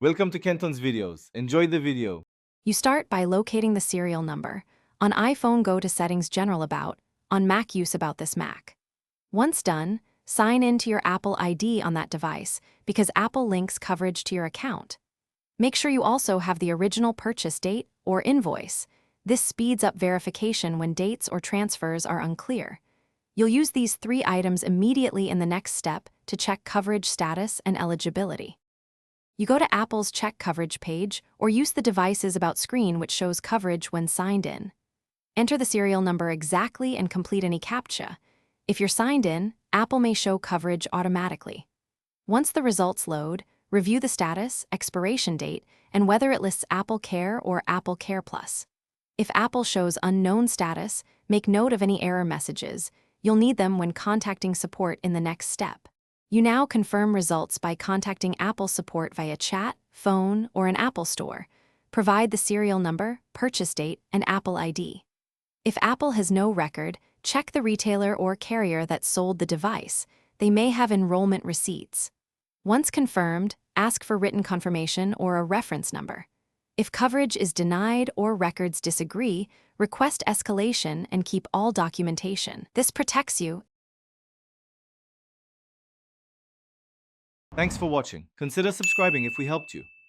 Welcome to Kenton's videos. Enjoy the video. You start by locating the serial number. On iPhone, go to Settings General About. On Mac, use About this Mac. Once done, sign in to your Apple ID on that device because Apple links coverage to your account. Make sure you also have the original purchase date or invoice. This speeds up verification when dates or transfers are unclear. You'll use these 3 items immediately in the next step to check coverage status and eligibility. You go to Apple's Check Coverage page or use the device's About screen, which shows coverage when signed in. Enter the serial number exactly and complete any CAPTCHA. If you're signed in, Apple may show coverage automatically. Once the results load, review the status, expiration date, and whether it lists Applecare or Applecare Plus. If Apple shows unknown status, make note of any error messages. You'll need them when contacting support in the next step. You now confirm results by contacting Apple support via chat, phone, or an Apple store. Provide the serial number, purchase date, and Apple ID. If Apple has no record, check the retailer or carrier that sold the device. They may have enrollment receipts. Once confirmed, ask for written confirmation or a reference number. If coverage is denied or records disagree, request escalation and keep all documentation. This protects you. Thanks for watching. Consider subscribing if we helped you.